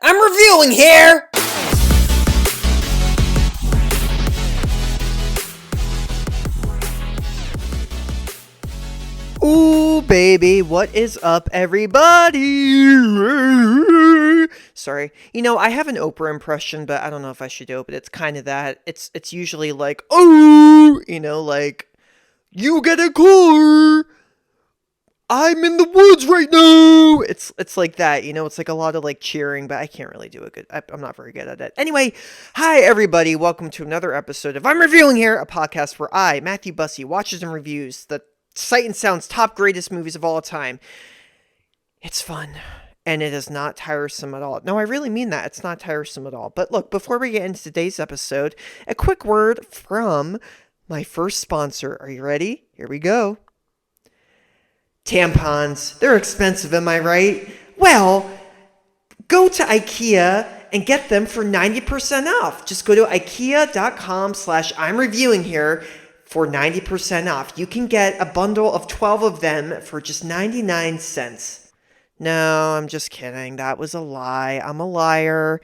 I'm reviewing here! Ooh, baby, what is up, everybody? Sorry. I have an Oprah impression, but I don't know if I should do it, but it's kind of that. It's usually like, oh, like, you get a car! I'm in the woods right now. It's like that, It's like a lot of like cheering, but I can't really do it good. I'm not very good at it. Anyway, hi everybody. Welcome to another episode of I'm Reviewing Here, a podcast where I, Matthew Bussey, watches and reviews the Sight and Sound's top greatest movies of all time. It's fun, and it is not tiresome at all. No, I really mean that. It's not tiresome at all. But look, before we get into today's episode, a quick word from my first sponsor. Are you ready? Here we go. Tampons. They're expensive, am I right? Well, go to IKEA and get them for 90% off. Just go to ikea.com/I'm reviewing here for 90% off. You can get a bundle of 12 of them for just 99 cents. No, I'm just kidding. That was a lie. I'm a liar.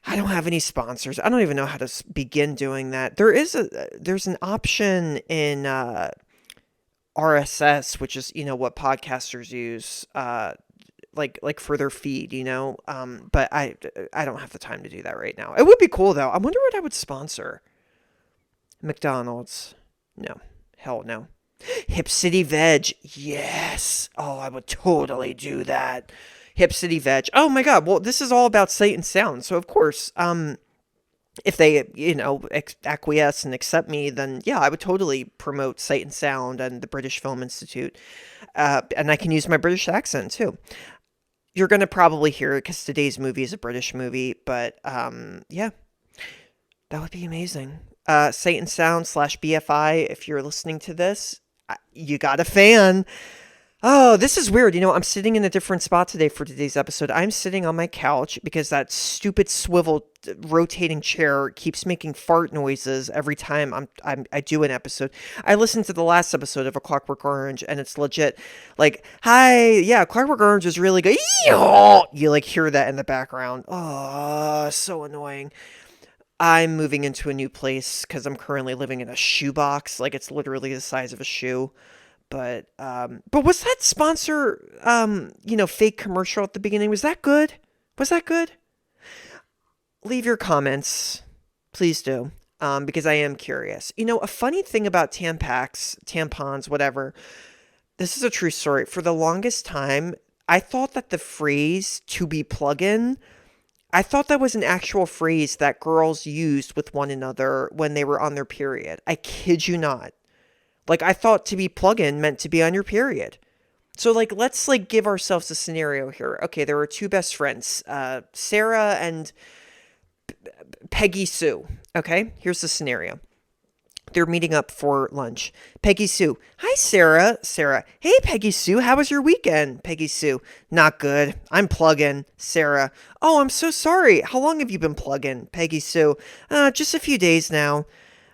I don't have any sponsors. I don't even know how to begin doing that. There's an option in RSS, which is, what podcasters use, like for their feed, but I don't have the time to do that right now. It would be cool though. I wonder what I would sponsor. McDonald's. No. Hell no. Hip City Veg. Yes. Oh, I would totally do that. Hip City Veg. Oh my God. Well, this is all about Sight and Sound. So of course, if they, acquiesce and accept me, then yeah, I would totally promote Sight and Sound and the British Film Institute. And I can use my British accent too. You're going to probably hear it because today's movie is a British movie, but yeah, that would be amazing. Sight and Sound /BFI, if you're listening to this, you got a fan. Oh, this is weird. I'm sitting in a different spot today for today's episode. I'm sitting on my couch because that stupid swivel rotating chair keeps making fart noises every time I do an episode. I listened to the last episode of A Clockwork Orange, and it's legit like, hi, yeah, Clockwork Orange is really good. You like hear that in the background. Oh, so annoying. I'm moving into a new place because I'm currently living in a shoebox. Like, it's literally the size of a shoe. But was that sponsor, fake commercial at the beginning? Was that good? Was that good? Leave your comments. Please do. Because I am curious. A funny thing about tampons, whatever. This is a true story. For the longest time, I thought that the phrase "to be plug-in," I thought that was an actual phrase that girls used with one another when they were on their period. I kid you not. Like, I thought to be plug-in meant to be on your period. So, like, let's, like, give ourselves a scenario here. Okay, there are two best friends, Sarah and Peggy Sue. Okay, here's the scenario. They're meeting up for lunch. Peggy Sue. Hi, Sarah. Sarah. Hey, Peggy Sue. How was your weekend? Peggy Sue. Not good. I'm plug-in. Sarah. Oh, I'm so sorry. How long have you been plug-in? Peggy Sue. Just a few days now.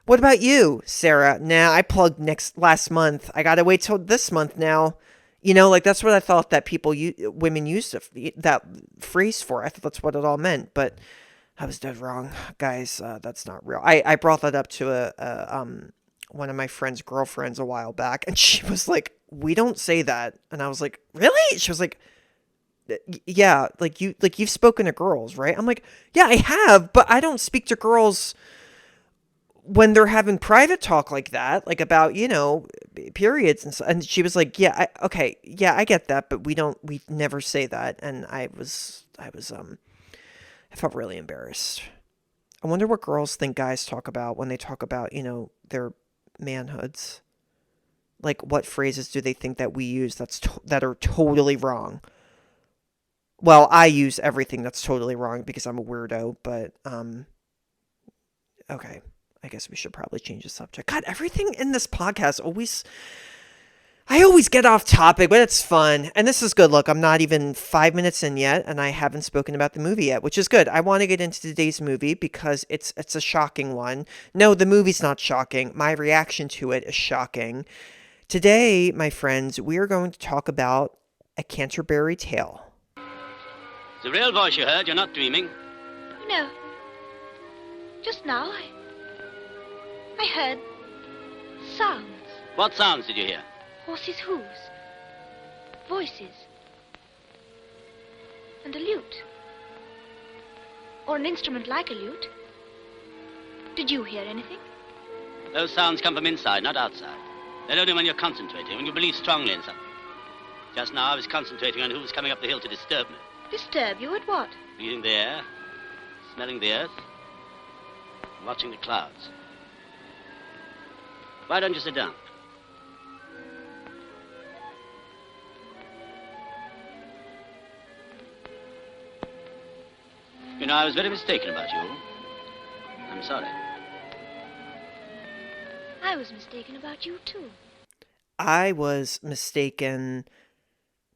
What about you, Sarah? Nah, I plugged last month. I gotta wait till this month now. That's what I thought that women used that phrase for. I thought that's what it all meant, but I was dead wrong, guys. That's not real. I brought that up to one of my friend's girlfriends a while back, and she was like, "We don't say that," and I was like, "Really?" She was like, "Yeah, you've spoken to girls, right?" I'm like, "Yeah, I have, but I don't speak to girls when they're having private talk like that, like about, periods and so." And she was like, "Yeah, okay, yeah, I get that, but we never say that." And I felt really embarrassed. I wonder what girls think guys talk about when they talk about, their manhoods. Like, what phrases do they think that we use that are totally wrong? Well, I use everything that's totally wrong because I'm a weirdo, but, okay. I guess we should probably change the subject. God, everything in this podcast I always get off topic, but it's fun. And this is good. Look, I'm not even 5 minutes in yet, and I haven't spoken about the movie yet, which is good. I want to get into today's movie because it's a shocking one. No, the movie's not shocking. My reaction to it is shocking. Today, my friends, we are going to talk about A Canterbury Tale. It's a real voice you heard. You're not dreaming. No. Just now, I heard sounds. What sounds did you hear? Horses' hooves. Voices. And a lute. Or an instrument like a lute. Did you hear anything? Those sounds come from inside, not outside. They're only when you're concentrating, when you believe strongly in something. Just now I was concentrating on who was coming up the hill to disturb me. Disturb you at what? Breathing the air, smelling the earth, watching the clouds. Why don't you sit down? You know, I was very mistaken about you. I'm sorry. I was mistaken about you, too. I was mistaken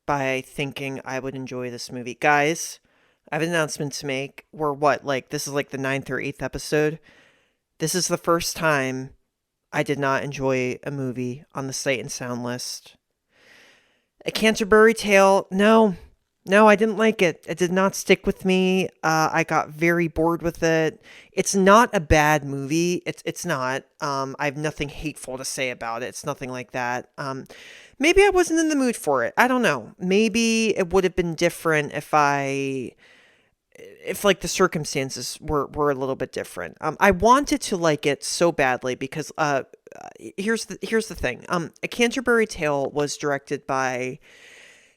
by thinking I would enjoy this movie. Guys, I have an announcement to make. We're this is like the 9th or 8th episode. This is the first time I did not enjoy a movie on the Sight and Sound list. A Canterbury Tale, no, I didn't like it. It did not stick with me. I got very bored with it. It's not a bad movie. It's not. I have nothing hateful to say about it. It's nothing like that. Maybe I wasn't in the mood for it. I don't know. Maybe it would have been different if the circumstances were a little bit different. I wanted to like it so badly because here's the thing. A Canterbury Tale was directed by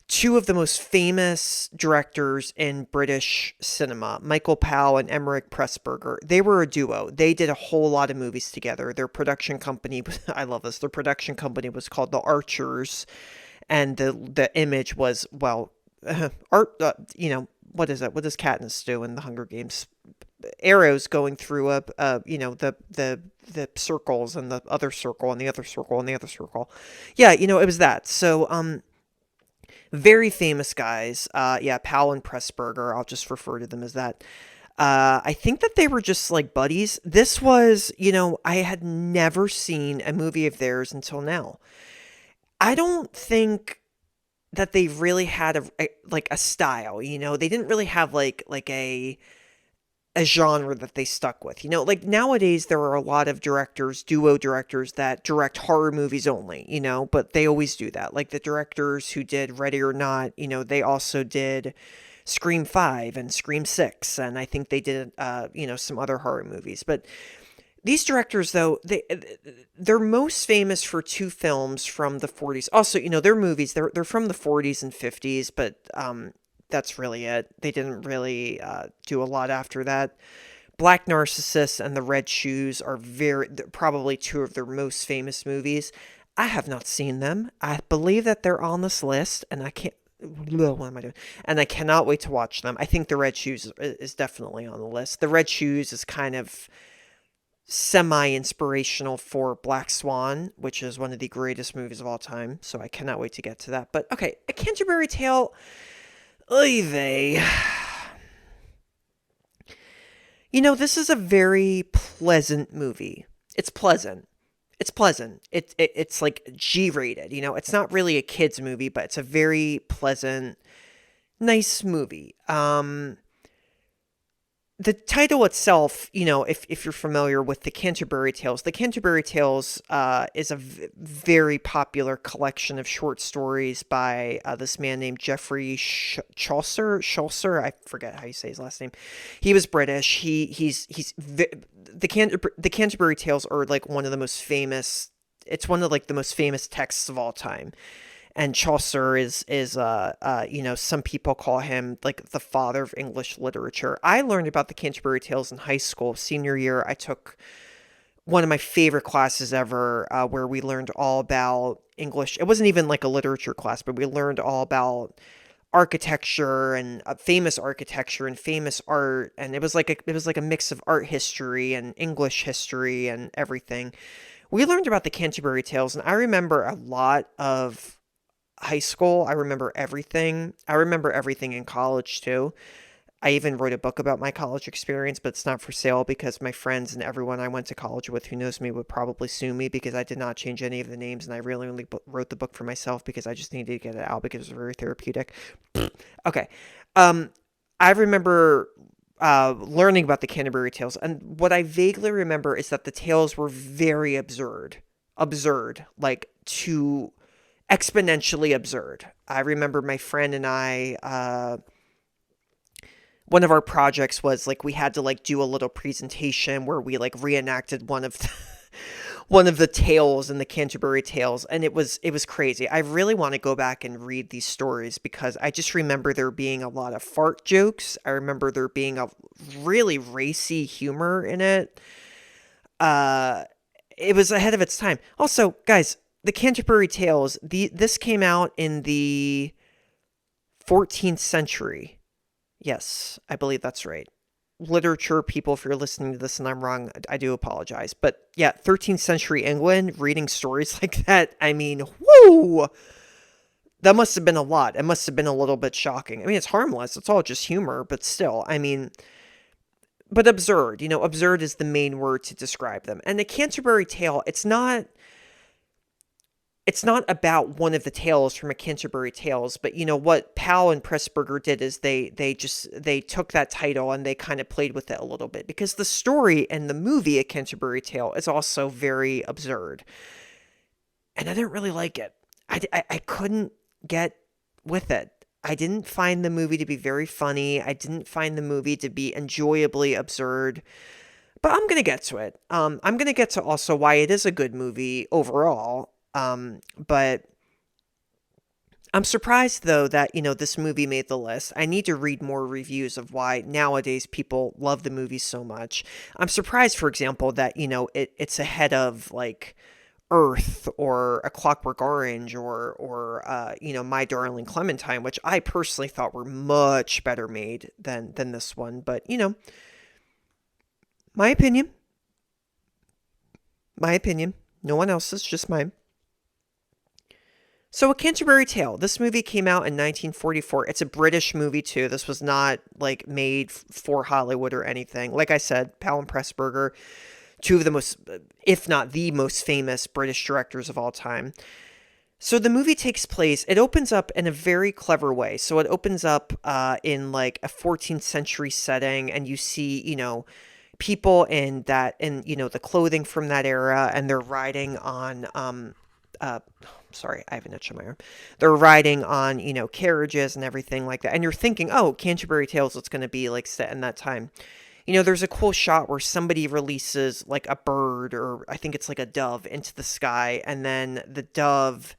two of the most famous directors in British cinema, Michael Powell and Emeric Pressburger. They were a duo. They did a whole lot of movies together. Their production company, I love this, their production company was called The Archers, and the image was, art, what is it? What does Katniss do in the Hunger Games? Arrows going through the circles and the other circle and the other circle and the other circle. Yeah, it was that. So, very famous guys. Powell and Pressburger. I'll just refer to them as that. I think that they were just like buddies. This was, I had never seen a movie of theirs until now. I don't think that they really had a style, they didn't really have like a genre that they stuck with. Like nowadays there are a lot of duo directors that direct horror movies only, but they always do that. Like the directors who did Ready or Not, they also did Scream 5 and Scream 6, and I think they did some other horror movies. But these directors, though, they're most famous for two films from the 40s. Also, their movies, they're from the 40s and 50s, but that's really it. They didn't really do a lot after that. Black Narcissus and The Red Shoes are probably two of their most famous movies. I have not seen them. I believe that they're on this list, and I can't. What am I doing? And I cannot wait to watch them. I think The Red Shoes is definitely on the list. The Red Shoes is kind of semi-inspirational for Black Swan, which is one of the greatest movies of all time. So I cannot wait to get to that. But okay, A Canterbury Tale. Oy vey. This is a very pleasant movie. It's pleasant. It's like G-rated. It's not really a kid's movie, but it's a very pleasant, nice movie. The title itself, if you're familiar with the Canterbury Tales is a very popular collection of short stories by this man named Geoffrey Chaucer. I forget how you say his last name. He was British. The Canterbury Tales are like one of the most famous. It's one of like the most famous texts of all time. And Chaucer is some people call him like the father of English literature. I learned about the Canterbury Tales in high school. Senior year, I took one of my favorite classes ever, where we learned all about English. It wasn't even like a literature class, but we learned all about architecture and famous architecture and famous art. And it was like a mix of art history and English history and everything. We learned about the Canterbury Tales, and I remember a lot of high school. I remember everything. I remember everything in college too. I even wrote a book about my college experience, but it's not for sale because my friends and everyone I went to college with who knows me would probably sue me because I did not change any of the names, and I really only wrote the book for myself because I just needed to get it out because it was very therapeutic. Okay. I remember learning about the Canterbury Tales, and what I vaguely remember is that the tales were very absurd, like to exponentially absurd. I remember my friend and I, one of our projects was like we had to like do a little presentation where we like reenacted one of one of the tales in the Canterbury Tales, and it was crazy. I really want to go back and read these stories because I just remember there being a lot of fart jokes. I remember there being a really racy humor in it. Uh, it was ahead of its time. Also, guys, the Canterbury Tales, this came out in the 14th century. Yes, I believe that's right. Literature people, if you're listening to this and I'm wrong, I do apologize. But yeah, 13th century England, reading stories like that, I mean, whoo! That must have been a lot. It must have been a little bit shocking. I mean, it's harmless. It's all just humor, but still, I mean, but absurd. Absurd is the main word to describe them. And the Canterbury Tale, it's not about one of the tales from a Canterbury Tales, but what Powell and Pressburger did is they took that title and they kind of played with it a little bit because the story and the movie A Canterbury Tale is also very absurd, and I didn't really like it. I couldn't get with it. I didn't find the movie to be very funny. I didn't find the movie to be enjoyably absurd. But I'm gonna get to it. I'm gonna get to also why it is a good movie overall. But I'm surprised though that, this movie made the list. I need to read more reviews of why nowadays people love the movie so much. I'm surprised, for example, that, it's ahead of like Earth or A Clockwork Orange or My Darling Clementine, which I personally thought were much better made than this one. But, my opinion. My opinion. No one else's, just mine. So, A Canterbury Tale. This movie came out in 1944. It's a British movie, too. This was not, like, made for Hollywood or anything. Like I said, Powell and Pressburger, two of the most, if not the most famous British directors of all time. So, the movie takes place, it opens up in a very clever way. So, it opens up in, like, a 14th century setting, and you see, people in the clothing from that era, and they're riding on, sorry, I have an itch on my arm. They're riding on, carriages and everything like that. And you're thinking, oh, Canterbury Tales, it's going to be like set in that time. There's a cool shot where somebody releases like a bird, or I think it's like a dove, into the sky. And then the dove,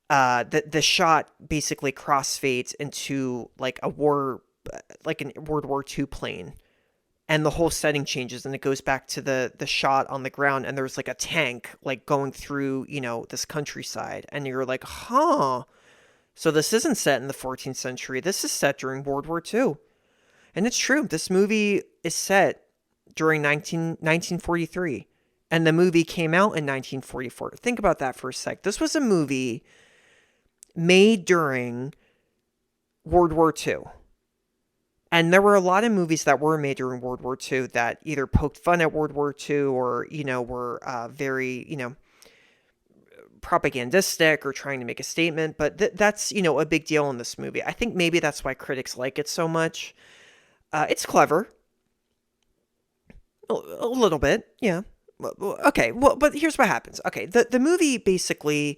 the shot basically crossfades into like a World War II plane. And the whole setting changes, and it goes back to the shot on the ground, and there's like a tank like going through, this countryside, and you're like, huh. So this isn't set in the 14th century. This is set during World War II. And it's true. This movie is set during 1943, and the movie came out in 1944. Think about that for a sec. This was a movie made during World War II. And there were a lot of movies that were made during World War II that either poked fun at World War II or, were very, propagandistic or trying to make a statement. But that's, a big deal in this movie. I think maybe that's why critics like it so much. It's clever. A little bit, yeah. Okay, well, but here's what happens. Okay, the movie basically...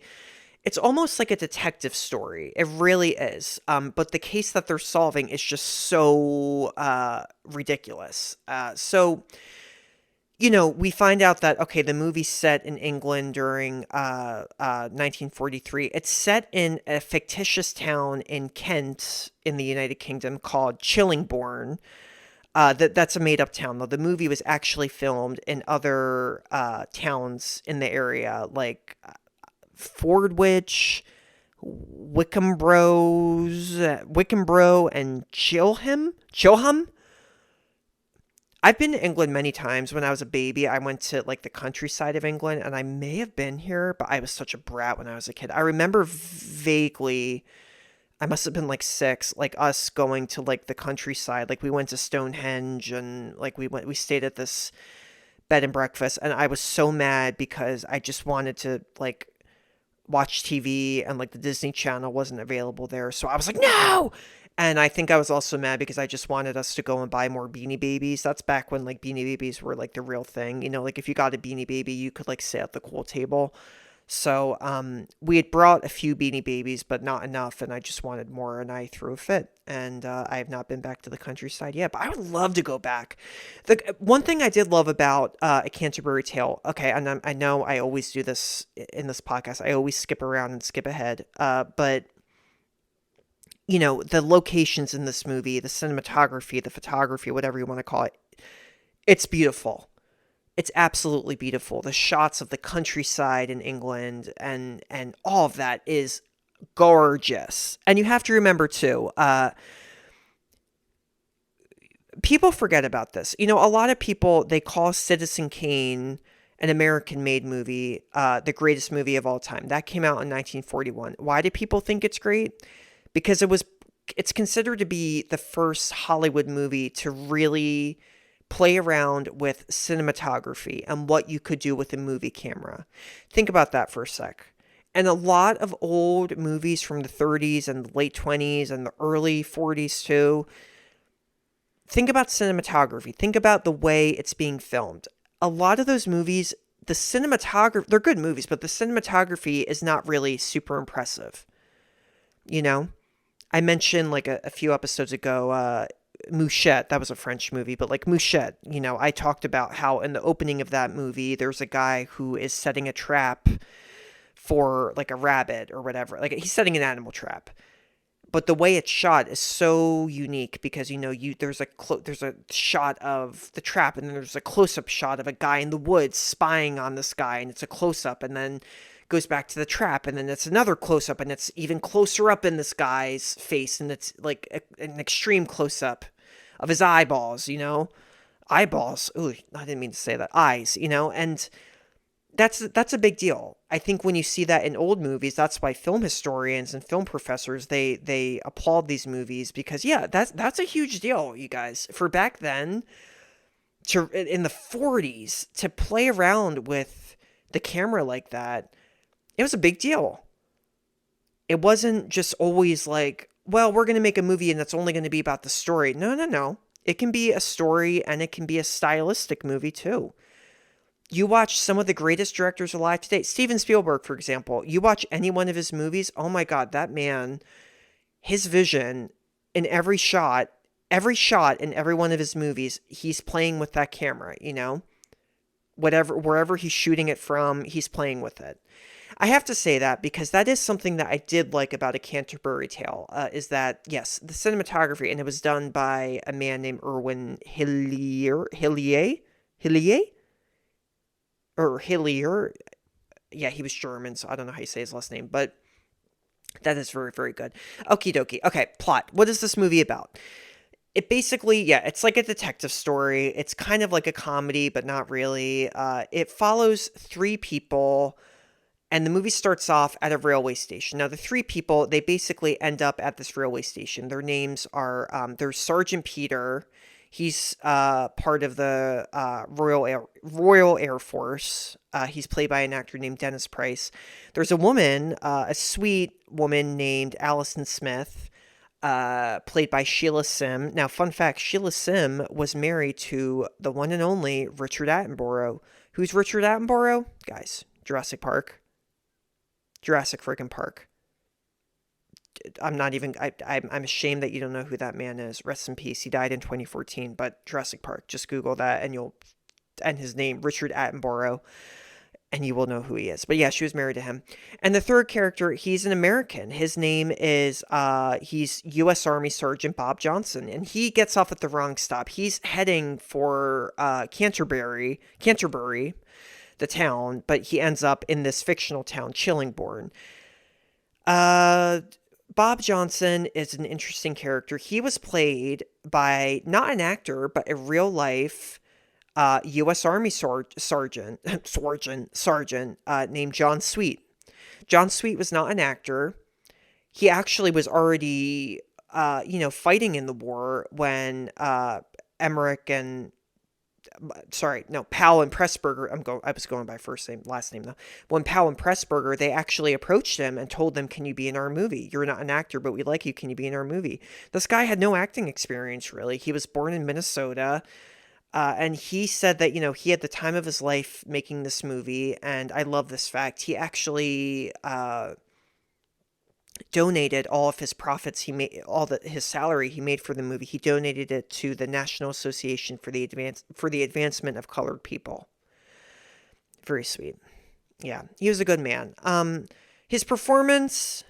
It's almost like a detective story. It really is. But the case that they're solving is just so ridiculous. So, we find out that, okay, the movie's set in England during 1943. It's set in a fictitious town in Kent in the United Kingdom called Chillingbourne. That's a made-up town, though. The movie was actually filmed in other towns in the area, like... Fordwich, Wickhambro, and Chilham. I've been to England many times. When I was a baby, I went to like the countryside of England, and I may have been here, but I was such a brat when I was a kid. I remember vaguely, I must have been like 6, like us going to like the countryside. Like we went to Stonehenge, and like we stayed at this bed and breakfast, and I was so mad because I just wanted to like watch TV, and like the Disney Channel wasn't available there. So I was like, no! And I think I was also mad because I just wanted us to go and buy more Beanie Babies. That's back when like Beanie Babies were like the real thing. You know, like if you got a Beanie Baby, you could like sit at the cool table. So we had brought a few Beanie Babies, but not enough, and I just wanted more, and I threw a fit. And I have not been back to the countryside yet, but I would love to go back. The one thing I did love about A Canterbury Tale, okay, and I know I always do this in this podcast. I always skip around and skip ahead, but you know, the locations in this movie, the cinematography, the photography, whatever you want to call it, it's beautiful. It's absolutely beautiful. The shots of the countryside in England and all of that is gorgeous. And you have to remember too, people forget about this. You know, a lot of people, they call Citizen Kane an American-made movie, the greatest movie of all time. That came out in 1941. Why do people think it's great? Because it's considered to be the first Hollywood movie to really play around with cinematography and what you could do with a movie camera. Think about that for a sec. And a lot of old movies from the 30s and the late 20s and the early 40s too, think about cinematography. Think about the way it's being filmed. A lot of those movies, the cinematography, they're good movies, but the cinematography is not really super impressive. You know? I mentioned like a few episodes ago, Mouchette, that was a French movie, but like Mouchette, you know, I talked about how in the opening of that movie, there's a guy who is setting a trap for like a rabbit or whatever. Like he's setting an animal trap. But the way it's shot is so unique because, you know, there's a shot of the trap and then there's a close-up shot of a guy in the woods spying on this guy and it's a close-up and then goes back to the trap and then it's another close-up and it's even closer up in this guy's face and it's like an extreme close-up of his eyeballs, you know, eyeballs. Ooh, I didn't mean to say that. Eyes, you know, and that's a big deal. I think when you see that in old movies, that's why film historians and film professors, they applaud these movies because yeah, that's a huge deal, you guys. For back then, in the 40s, to play around with the camera like that, it was a big deal. It wasn't just always like, well, we're going to make a movie and that's only going to be about the story. No. It can be a story and it can be a stylistic movie too. You watch some of the greatest directors alive today. Steven Spielberg, for example. You watch any one of his movies, oh my God, that man, his vision in every shot in every one of his movies, he's playing with that camera, you know? Wherever he's shooting it from, he's playing with it. I have to say that because that is something that I did like about A Canterbury Tale, is that, yes, the cinematography, and it was done by a man named Irwin Hillier? Or Hillier. Yeah, he was German, so I don't know how you say his last name, but that is very, very good. Okie dokie. Okay, plot. What is this movie about? It basically, yeah, it's like a detective story. It's kind of like a comedy, but not really. It follows three people, and the movie starts off at a railway station. Now, the three people, they basically end up at this railway station. Their names are, there's Sergeant Peter. He's part of the Royal Air Force. He's played by an actor named Dennis Price. There's a woman, a sweet woman named Allison Smith, played by Sheila Sim. Now, fun fact, Sheila Sim was married to the one and only Richard Attenborough. Who's Richard Attenborough? Guys, Jurassic friggin' Park. I'm not even, I'm ashamed that you don't know who that man is. Rest in peace. He died in 2014, but Jurassic Park, just Google that and his name, Richard Attenborough, and you will know who he is. But yeah, she was married to him. And the third character, he's an American. His name is, he's U.S. Army Sergeant Bob Johnson, and he gets off at the wrong stop. He's heading for Canterbury, the town, but he ends up in this fictional town, Chillingbourne. Bob Johnson is an interesting character. He was played by not an actor, but a real life U.S. Army sergeant named John Sweet. John Sweet was not an actor. He actually was already, fighting in the war when Emeric and Powell and Pressburger. I was going by first name, last name though. When Powell and Pressburger, they actually approached him and told them, "Can you be in our movie? You're not an actor, but we like you. Can you be in our movie?" This guy had no acting experience really. He was born in Minnesota. And he said that, he had the time of his life making this movie. And I love this fact. He actually donated all of his profits he made, his salary he made for the movie. He donated it to the National Association for the Advancement of Colored People. Very sweet. Yeah, he was a good man. His performance,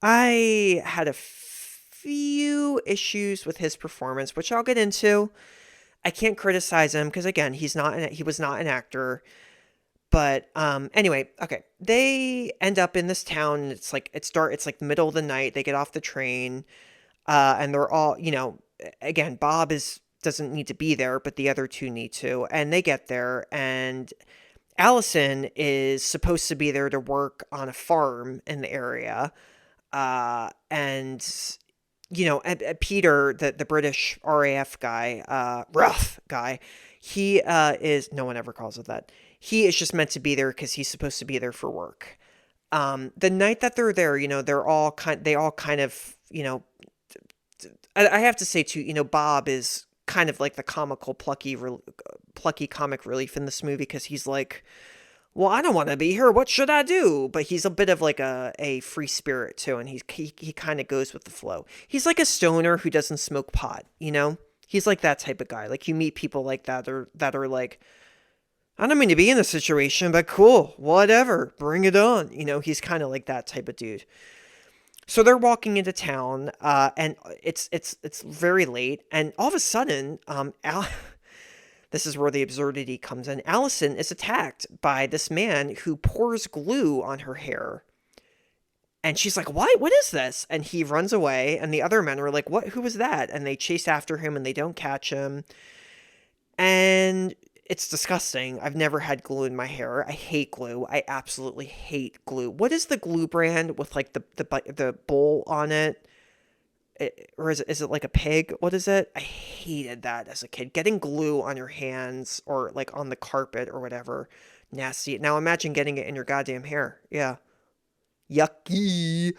I had a few issues with his performance, which I'll get into. I can't criticize him because again, he was not an actor. But anyway, okay. They end up in this town. And it's like it's like the middle of the night. They get off the train, and they're all, again, Bob doesn't need to be there, but the other two need to. And they get there, and Allison is supposed to be there to work on a farm in the area, and Peter, the British RAF guy, rough guy, he is, no one ever calls it that. He is just meant to be there because he's supposed to be there for work. The night that they're there, they all kind of, I have to say too, Bob is kind of like the plucky comic relief in this movie because he's like, well, I don't want to be here. What should I do? But he's a bit of like a free spirit too, and he kind of goes with the flow. He's like a stoner who doesn't smoke pot, He's like that type of guy. Like you meet people like that that are like, I don't mean to be in this situation, but cool, whatever, bring it on. He's kind of like that type of dude. So they're walking into town, and it's very late, and all of a sudden, this is where the absurdity comes in. Allison is attacked by this man who pours glue on her hair. And she's like, what is this? And he runs away, and the other men are like, what? Who was that? And they chase after him, and they don't catch him. And it's disgusting. I've never had glue in my hair. I hate glue. I absolutely hate glue. What is the glue brand with like the bowl on it? Or is it like a pig? What is it? I hated that as a kid. Getting glue on your hands or like on the carpet or whatever. Nasty. Now imagine getting it in your goddamn hair. Yeah. Yucky.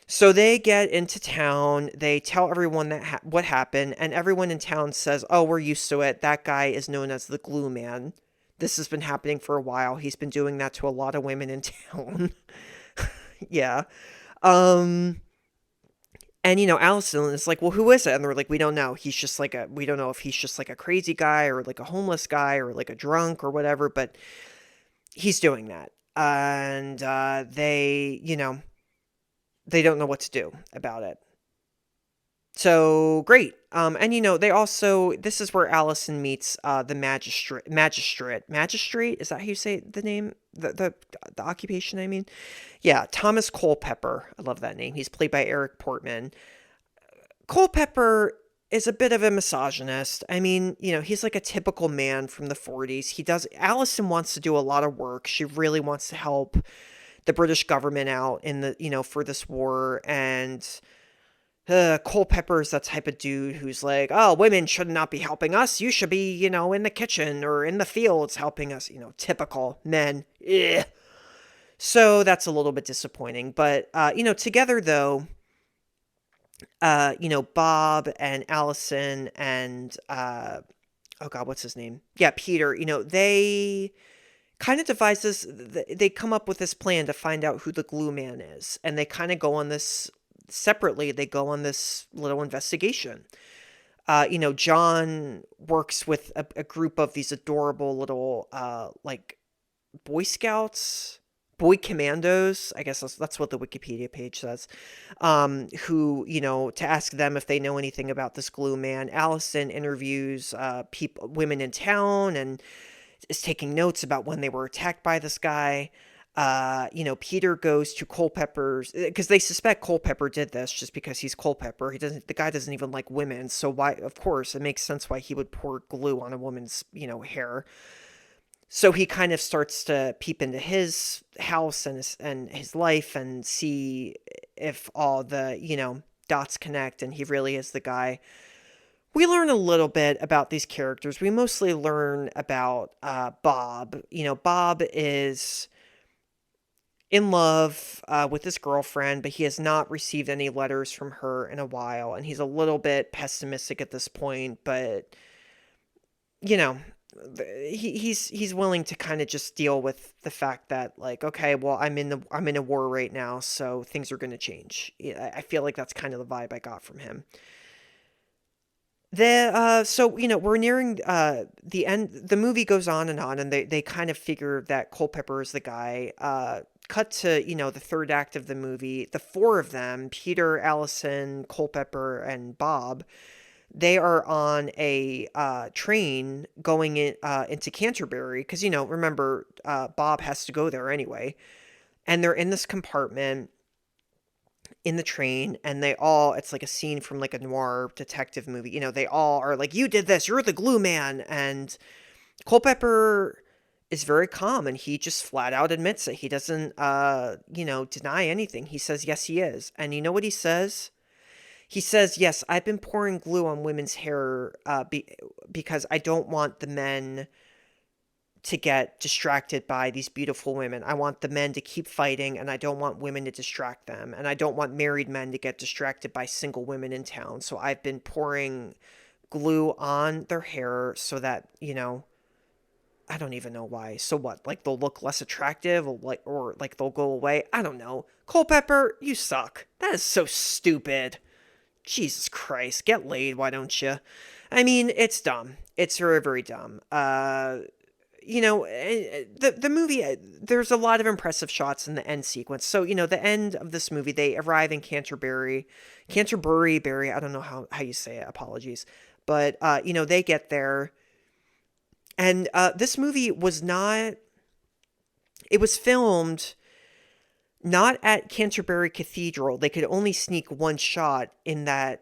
So they get into town. They tell everyone what happened, and everyone in town says, "Oh, we're used to it. That guy is known as the Glue Man. This has been happening for a while. He's been doing that to a lot of women in town." Yeah. And Allison is like, "Well, who is it?" And they're like, "We don't know. We don't know if he's just like a crazy guy or like a homeless guy or like a drunk or whatever, but he's doing that." And they don't know what to do about it. So great. And they also, this is where Allison meets the magistrate. Is that how you say the name? The occupation, I mean? Yeah, Thomas Culpepper. I love that name. He's played by Eric Portman. Culpepper is a bit of a misogynist. I mean, he's like a typical man from the 40s. Allison wants to do a lot of work. She really wants to help the British government out in the, for this war. And Culpepper is that type of dude who's like, oh, women should not be helping us. You should be, in the kitchen or in the fields helping us, typical men. Ugh. So that's a little bit disappointing. But, together though, Bob and Allison and, oh God, what's his name? Yeah, Peter, they kind of devise this, they come up with this plan to find out who the Glue Man is. And they kind of go on this, separately, they go on this little investigation. John works with a group of these adorable little, like, Boy Scouts, Boy Commandos, I guess that's what the Wikipedia page says, who, to ask them if they know anything about this Glue Man. Allison interviews women in town and is taking notes about when they were attacked by this guy. Peter goes to Culpepper's, because they suspect Culpepper did this just because he's Culpepper. The guy doesn't even like women, so why, of course, it makes sense why he would pour glue on a woman's, hair. So he kind of starts to peep into his house and his life and see if all the, dots connect, and he really is the guy. we learn a little bit about these characters. We mostly learn about Bob. Bob is in love with his girlfriend, but he has not received any letters from her in a while, and he's a little bit pessimistic at this point, but you know, he's willing to kind of just deal with the fact that, like, okay, well, I'm in a war right now, so things are going to change. I feel like that's kind of the vibe I got from him. So we're nearing the end. The movie goes on, and they kind of figure that Culpepper is the guy. Cut to the third act of the movie. The four of them, Peter, Allison, Culpepper, and Bob, they are on a train going into Canterbury because remember, Bob has to go there anyway, and they're in this compartment in the train, and it's like a scene from like a noir detective movie. They all are like, you did this, you're the glue man. And Culpepper is very calm, and he just flat out admits it. He doesn't deny anything. He says yes, he is. And you know what he says? He says, yes, I've been pouring glue on women's hair because I don't want the men to get distracted by these beautiful women. I want the men to keep fighting, and I don't want women to distract them. And I don't want married men to get distracted by single women in town. So I've been pouring glue on their hair so that, I don't even know why. So what? Like, they'll look less attractive, or they'll go away? I don't know. Culpepper, you suck. That is so stupid. Jesus Christ, get laid, why don't you? I mean, it's dumb. It's very, very dumb. The movie, there's a lot of impressive shots in the end sequence. So, the end of this movie, they arrive in Canterbury, Barry, I don't know how you say it, apologies. But, they get there, and this movie was filmed not at Canterbury Cathedral. They could only sneak one shot in the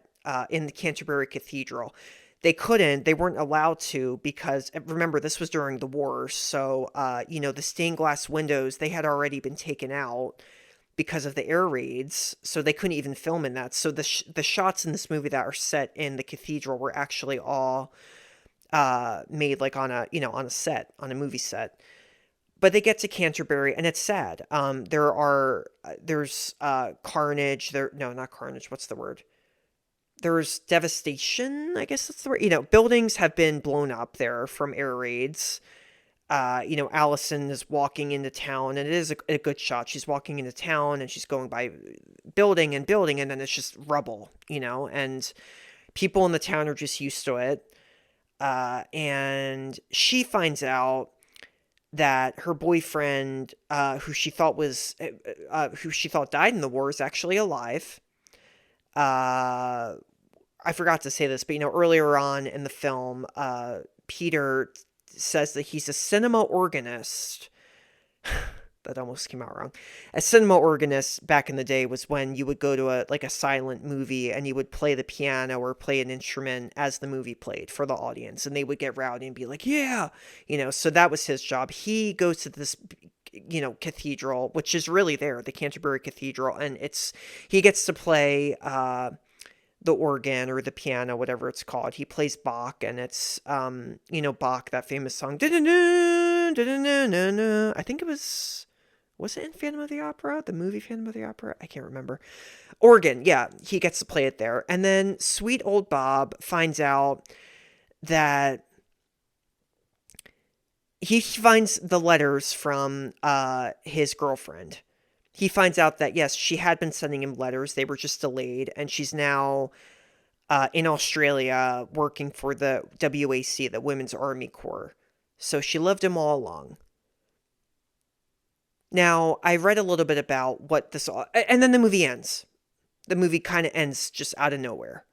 Canterbury Cathedral. They weren't allowed to because, remember, this was during the war. So, the stained glass windows, they had already been taken out because of the air raids. So they couldn't even film in that. So the shots in this movie that are set in the cathedral were actually all made like on a movie set. But they get to Canterbury, and it's sad. There's carnage. Not carnage. What's the word? There's devastation, I guess that's the word. Buildings have been blown up there from air raids. Allison is walking into town, and it is a good shot. She's walking into town, and she's going by building, and then it's just rubble, and people in the town are just used to it. And she finds out that her boyfriend, who she thought died in the war, is actually alive. I forgot to say this, but earlier on in the film, Peter says that he's a cinema organist. That almost came out wrong. A cinema organist back in the day was when you would go to a silent movie, and you would play the piano or play an instrument as the movie played for the audience, and they would get rowdy and be like, yeah, so that was his job. He goes to this cathedral, which is really there, the Canterbury Cathedral, and he gets to play the organ or the piano, whatever it's called. He plays Bach, and it's Bach, that famous song. I think it was it in Phantom of the Opera? The movie Phantom of the Opera? I can't remember. Organ, yeah, he gets to play it there. And then sweet old Bob finds out that he finds the letters from his girlfriend. He finds out that, yes, she had been sending him letters. They were just delayed. And she's now in Australia working for the WAC, the Women's Army Corps. So she loved him all along. Now, I read a little bit about what this... And then the movie ends. The movie kind of ends just out of nowhere.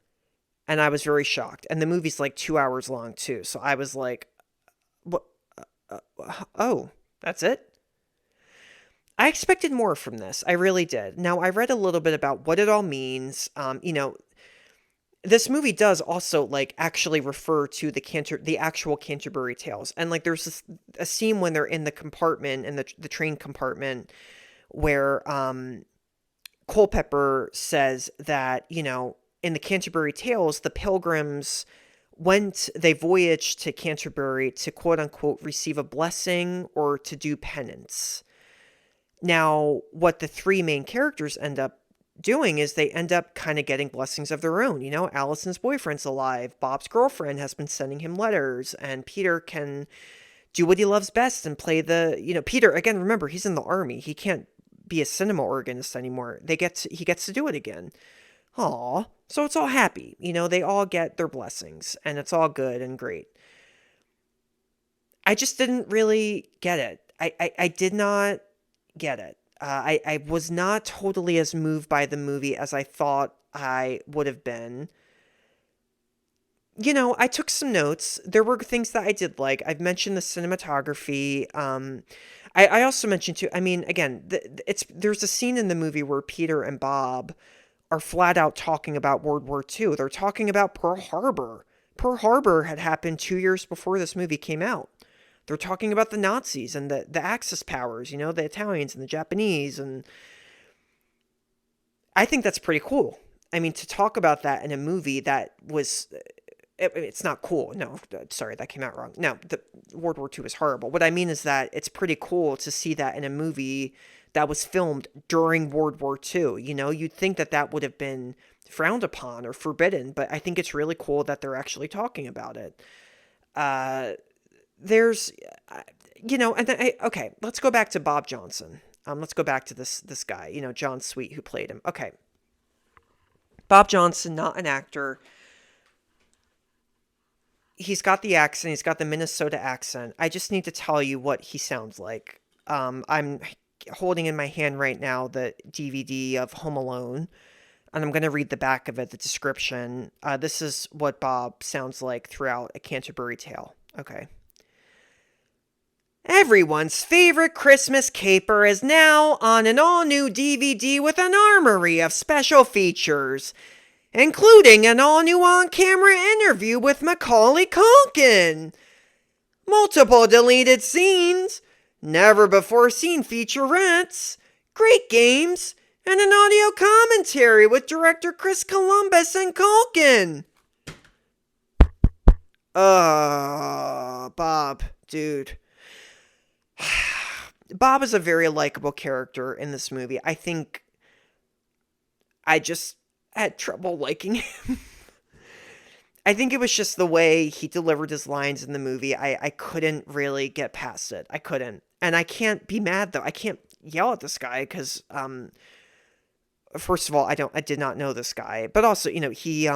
And I was very shocked. And the movie's like 2 hours long, too. So I was like, what? Oh, that's it? I expected more from this. I really did. Now, I read a little bit about what it all means. This movie does also actually refer to the actual Canterbury Tales. And there's a scene when they're in the compartment, in the train compartment, where Culpepper says that, in the Canterbury Tales, the pilgrims they voyaged to Canterbury to quote unquote receive a blessing or to do penance. Now, what the three main characters end up doing is they end up kind of getting blessings of their own. Allison's boyfriend's alive, Bob's girlfriend has been sending him letters, and Peter can do what he loves best and play Peter, again, remember, he's in the army. He can't be a cinema organist anymore. He gets to do it again. Aw, so it's all happy. They all get their blessings, and it's all good and great. I just didn't really get it. I did not get it. I was not totally as moved by the movie as I thought I would have been. I took some notes. There were things that I did like. I've mentioned the cinematography. I also mentioned too, again, there's a scene in the movie where Peter and Bob are flat out talking about World War II. They're talking about Pearl Harbor. Pearl Harbor had happened 2 years before this movie came out. They're talking about the Nazis and the Axis powers, the Italians and the Japanese. And I think that's pretty cool. To talk about that in a movie that was... It's not cool. No, sorry, that came out wrong. No, the World War II is horrible. What I mean is that it's pretty cool to see that in a movie that was filmed during World War II. You'd think that would have been frowned upon or forbidden, but I think it's really cool that they're actually talking about it. Okay, let's go back to Bob Johnson. Let's go back to this guy, John Sweet, who played him. Okay. Bob Johnson, not an actor. He's got the accent. He's got the Minnesota accent. I just need to tell you what he sounds like. I'm holding in my hand right now the DVD of Home Alone, and I'm going to read the back of it, the description. This is what Bob sounds like throughout A Canterbury Tale. Okay. Everyone's favorite Christmas caper is now on an all-new DVD with an armory of special features, including an all-new on-camera interview with Macaulay Culkin, multiple deleted scenes, never-before-seen featurettes, great games, and an audio commentary with director Chris Columbus and Culkin. Bob, dude. Bob is a very likable character in this movie. I think I just had trouble liking him. I think it was just the way he delivered his lines in the movie. I couldn't really get past it. I couldn't. And I can't be mad, though. I can't yell at this guy because, first of all, I did not know this guy. But also, he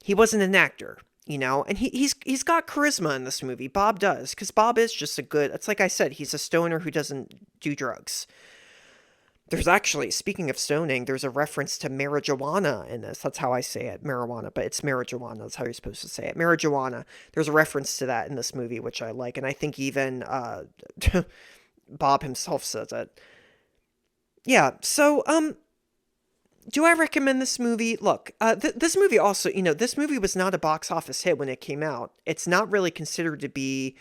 wasn't an actor, and he's got charisma in this movie. Bob does, because Bob is just it's like I said, he's a stoner who doesn't do drugs. There's actually, speaking of stoning, there's a reference to marijuana in this. That's how I say it, marijuana, but it's marijuana. That's how you're supposed to say it, marijuana. There's a reference to that in this movie, which I like, and I think even Bob himself says it. Yeah, so, do I recommend this movie? Look, this movie also, this movie was not a box office hit when it came out. It's not really considered to be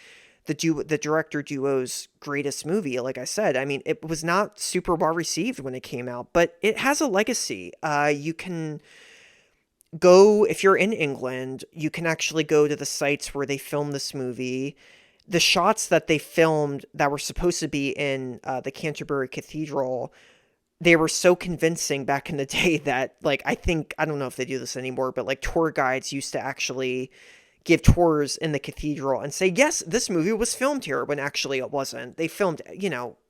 the director duo's greatest movie. Like I said, it was not super well received when it came out, but it has a legacy. You can go, if you're in England, you can actually go to the sites where they filmed this movie. The shots that they filmed that were supposed to be in the Canterbury Cathedral, they were so convincing back in the day that, I don't know if they do this anymore, but tour guides used to actually give tours in the cathedral and say, yes, this movie was filmed here, when actually it wasn't. They filmed,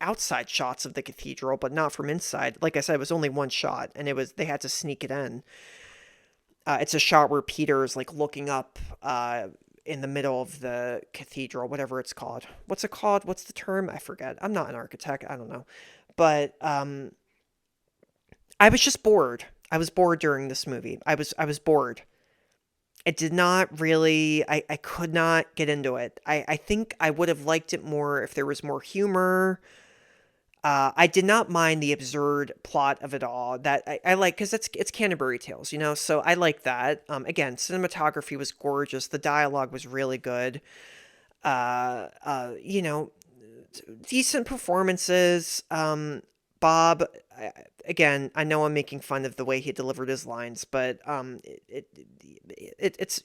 outside shots of the cathedral, but not from inside. Like I said, it was only one shot, and they had to sneak it in. It's a shot where Peter's looking up in the middle of the cathedral, whatever it's called. What's it called? What's the term? I forget. I'm not an architect. I don't know. But I was just bored. I was bored during this movie. I was bored. It did not really, I could not get into it. I think I would have liked it more if there was more humor. I did not mind the absurd plot of it all. That I like, because it's Canterbury Tales, so I like that. Again, cinematography was gorgeous. The dialogue was really good. Decent performances. Bob, again, I know I'm making fun of the way he delivered his lines, but it's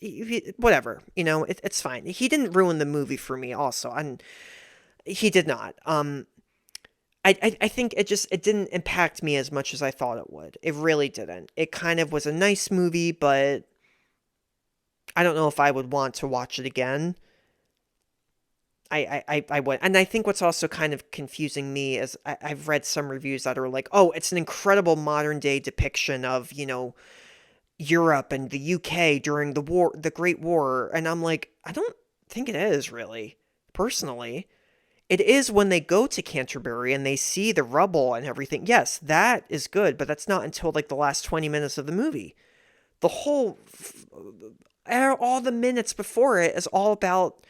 whatever, it's fine. He didn't ruin the movie for me also, and he did not. I think it didn't impact me as much as I thought it would. It really didn't. It kind of was a nice movie, but I don't know if I would want to watch it again. I would. And I think what's also kind of confusing me is I've read some reviews that are like, oh, it's an incredible modern day depiction of, Europe and the UK during the war, the Great War. And I'm like, I don't think it is really, personally. It is when they go to Canterbury and they see the rubble and everything. Yes, that is good, but that's not until like the last 20 minutes of the movie. The whole, all the minutes before it is all about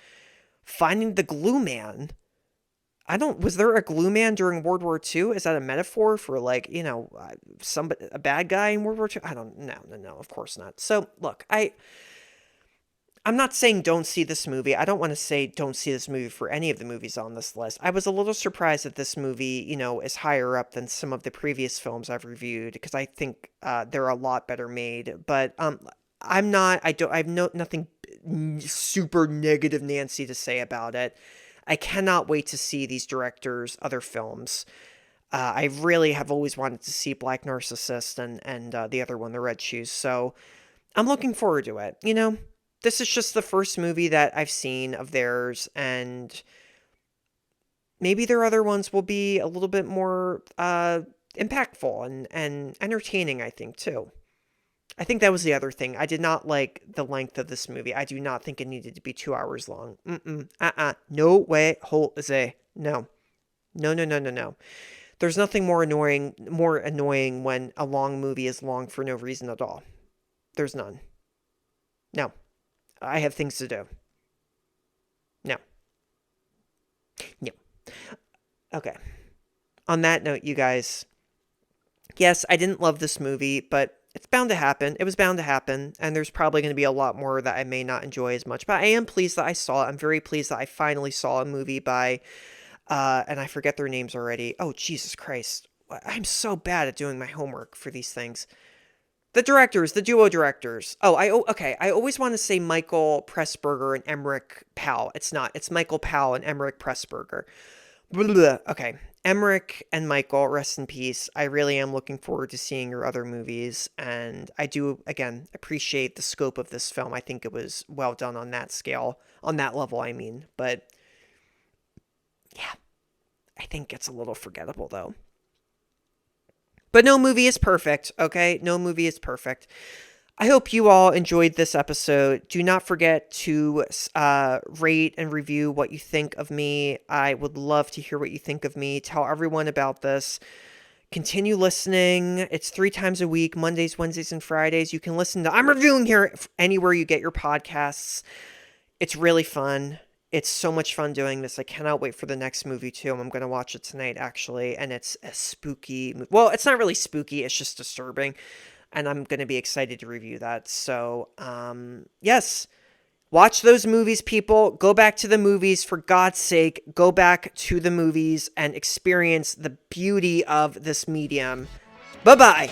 finding the glue man. Was there a glue man during World War II? Is that a metaphor for like, a bad guy in World War II? I don't know. No, of course not. So look, I'm not saying don't see this movie. I don't want to say don't see this movie for any of the movies on this list. I was a little surprised that this movie, is higher up than some of the previous films I've reviewed, because I think they're a lot better made. But I have nothing super negative Nancy to say about it. I cannot wait to see these directors' other films. I really have always wanted to see Black Narcissist and the other one, The Red Shoes. So I'm looking forward to it. This is just the first movie that I've seen of theirs, and maybe their other ones will be a little bit more impactful and entertaining, I think, too. I think that was the other thing. I did not like the length of this movie. I do not think it needed to be 2 hours long. No way, Jose. No. No. There's nothing more annoying when a long movie is long for no reason at all. There's none. No. I have things to do. No. Okay. On that note, you guys, yes, I didn't love this movie, but it's bound to happen. It was bound to happen, and there's probably going to be a lot more that I may not enjoy as much, but I am pleased that I saw it. I'm very pleased that I finally saw a movie by, and I forget their names already. Oh, Jesus Christ. I'm so bad at doing my homework for these things. The duo directors. Okay. I always want to say Michael Pressburger and Emeric Powell. It's not. It's Michael Powell and Emeric Pressburger. Okay. Emeric and Michael, rest in peace. I really am looking forward to seeing your other movies, and I do, again, appreciate the scope of this film. I think it was well done on that scale, on that level, I mean. But, yeah, I think it's a little forgettable, though. But no movie is perfect, okay? No movie is perfect. I hope you all enjoyed this episode. Do not forget to rate and review what you think of me. I would love to hear what you think of me. Tell everyone about this. Continue listening. It's 3 times a week, Mondays, Wednesdays, and Fridays. You can listen to I'm Reviewing here anywhere you get your podcasts. It's really fun. It's so much fun doing this. I cannot wait for the next movie, too. I'm going to watch it tonight, actually. And it's a spooky movie. Well, it's not really spooky. It's just disturbing. And I'm going to be excited to review that. So, yes, watch those movies, people. Go back to the movies. For God's sake, go back to the movies and experience the beauty of this medium. Bye-bye.